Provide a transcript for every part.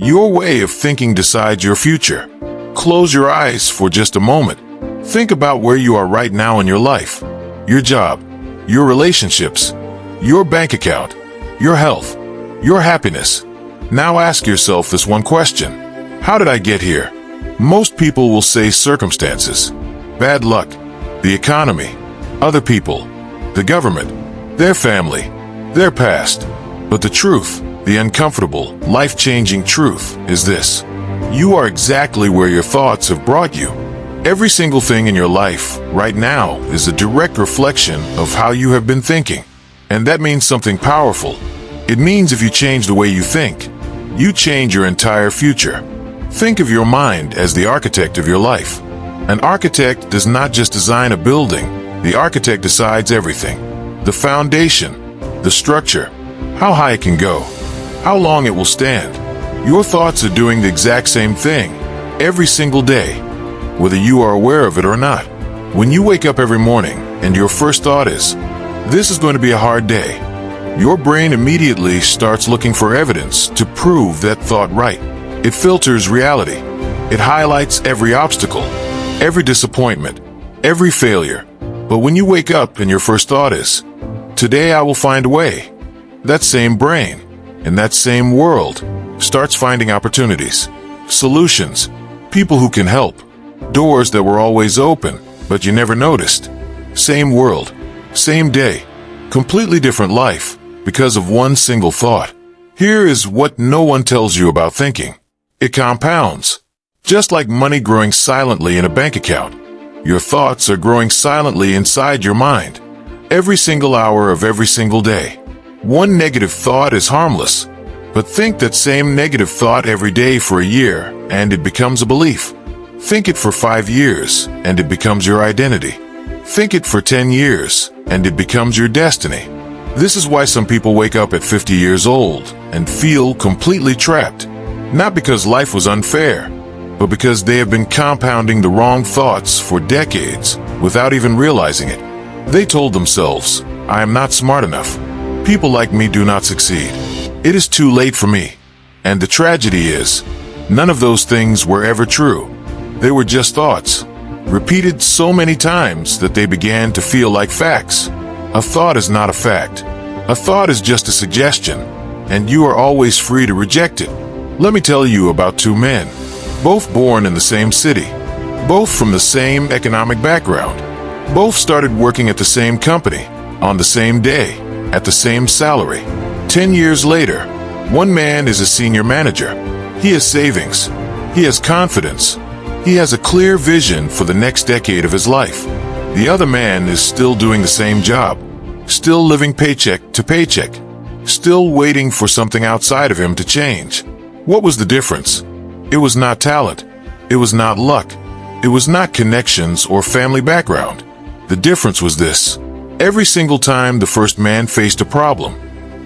Your way of thinking decides your future. Close your eyes for just a moment. Think about where you are right now in your life, your job, your relationships, your bank account, your health, your happiness. Now ask yourself this one question. How did I get here? Most people will say circumstances, bad luck, the economy, other people, the government, their family, their past. But the truth, the uncomfortable, life-changing truth, is this. You are exactly where your thoughts have brought you. Every single thing in your life right now is a direct reflection of how you have been thinking. And that means something powerful. It means if you change the way you think, you change your entire future. Think of your mind as the architect of your life. An architect does not just design a building. The architect decides everything. The foundation, the structure, how high it can go, how long it will stand. Your thoughts are doing the exact same thing every single day, whether you are aware of it or not. When you wake up every morning and your first thought is, "This is going to be a hard day," your brain immediately starts looking for evidence to prove that thought right. It filters reality. It highlights every obstacle, every disappointment, every failure. But when you wake up and your first thought is, "Today I will find a way," that same brain, in that same world, starts finding opportunities, solutions, people who can help, doors that were always open, but you never noticed. Same world, same day, completely different life, because of one single thought. Here is what no one tells you about thinking. It compounds. Just like money growing silently in a bank account, your thoughts are growing silently inside your mind, every single hour of every single day. One negative thought is harmless, but think that same negative thought every day for a year, and it becomes a belief. Think it for 5 years, and it becomes your identity. Think it for 10 years, and it becomes your destiny. This is why some people wake up at 50 years old and feel completely trapped. Not because life was unfair, but because they have been compounding the wrong thoughts for decades without even realizing it. They told themselves, "I am not smart enough. People like me do not succeed. It is too late for me." And the tragedy is, none of those things were ever true. They were just thoughts, repeated so many times that they began to feel like facts. A thought is not a fact. A thought is just a suggestion, and you are always free to reject it. Let me tell you about two men, both born in the same city, both from the same economic background. Both started working at the same company, on the same day, at the same salary. 10 years later, one man is a senior manager. He has savings. He has confidence. He has a clear vision for the next decade of his life. The other man is still doing the same job, still living paycheck to paycheck, still waiting for something outside of him to change. What was the difference? It was not talent. It was not luck. It was not connections or family background. The difference was this. Every single time the first man faced a problem,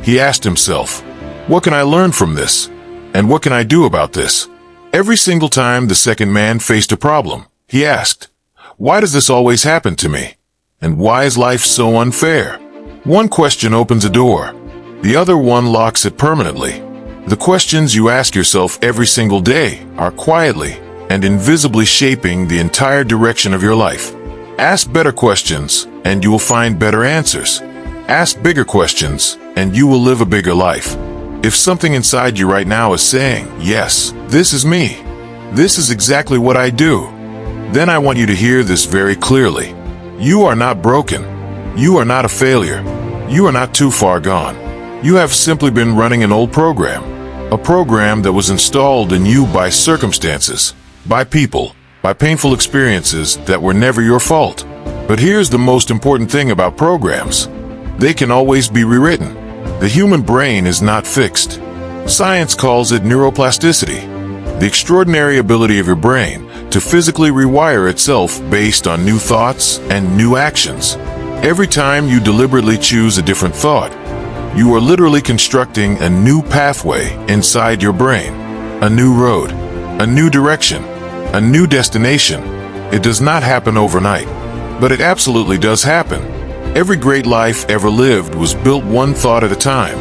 he asked himself, "What can I learn from this? And what can I do about this?" Every single time the second man faced a problem, he asked, "Why does this always happen to me? And why is life so unfair?" One question opens a door. The other one locks it permanently. The questions you ask yourself every single day are quietly and invisibly shaping the entire direction of your life. Ask better questions, and you will find better answers. Ask bigger questions, and you will live a bigger life. If something inside you right now is saying, "Yes, this is me. This is exactly what I do," then I want you to hear this very clearly. You are not broken. You are not a failure. You are not too far gone. You have simply been running an old program. A program that was installed in you by circumstances, by people, by painful experiences that were never your fault. But here's the most important thing about programs. They can always be rewritten. The human brain is not fixed. Science calls it neuroplasticity, the extraordinary ability of your brain to physically rewire itself based on new thoughts and new actions. Every time you deliberately choose a different thought, you are literally constructing a new pathway inside your brain, a new road, a new direction, a new destination. It does not happen overnight, but it absolutely does happen. Every great life ever lived was built one thought at a time,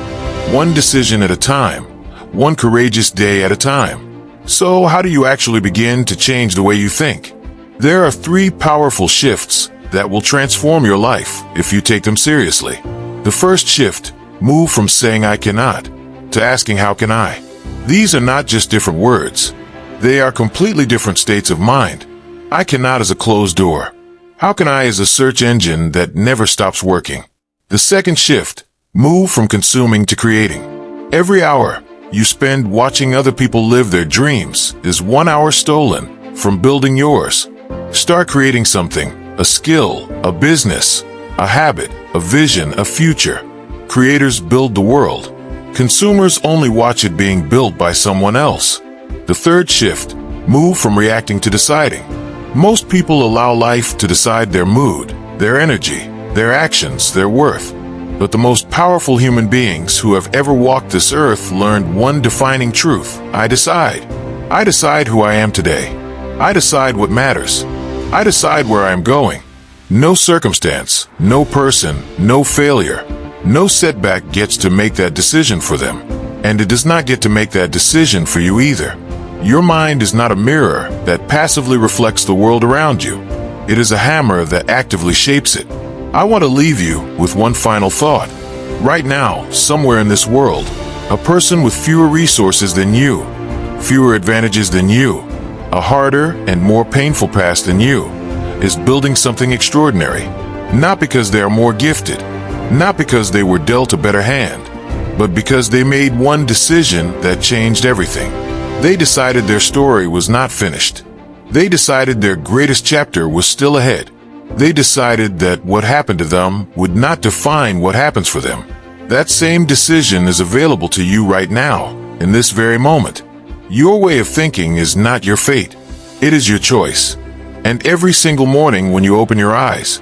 one decision at a time, one courageous day at a time. So how do you actually begin to change the way you think? There are 3 powerful shifts that will transform your life if you take them seriously. The first shift, move from saying I cannot to asking how can I. These are not just different words. They are completely different states of mind. I cannot is a closed door. How can I is a search engine that never stops working. The second shift, move from consuming to creating. Every hour you spend watching other people live their dreams is 1 hour stolen from building yours. Start creating something, a skill, a business, a habit, a vision, a future. Creators build the world. Consumers only watch it being built by someone else. The third shift, move from reacting to deciding. Most people allow life to decide their mood, their energy, their actions, their worth. But the most powerful human beings who have ever walked this earth learned one defining truth. I decide. I decide who I am today. I decide what matters. I decide where I am going. No circumstance, no person, no failure, no setback gets to make that decision for them. And it does not get to make that decision for you either. Your mind is not a mirror that passively reflects the world around you. It is a hammer that actively shapes it. I want to leave you with one final thought. Right now, somewhere in this world, a person with fewer resources than you, fewer advantages than you, a harder and more painful past than you, is building something extraordinary. Not because they are more gifted, not because they were dealt a better hand, but because they made one decision that changed everything. They decided their story was not finished. They decided their greatest chapter was still ahead. They decided that what happened to them would not define what happens for them. That same decision is available to you right now, in this very moment. Your way of thinking is not your fate. It is your choice. And every single morning when you open your eyes,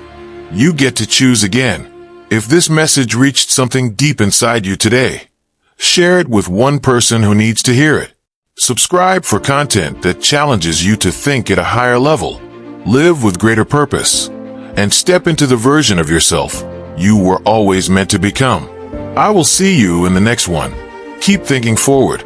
you get to choose again. If this message reached something deep inside you today, share it with one person who needs to hear it. Subscribe for content that challenges you to think at a higher level, live with greater purpose, and step into the version of yourself you were always meant to become. I will see you in the next one. Keep thinking forward.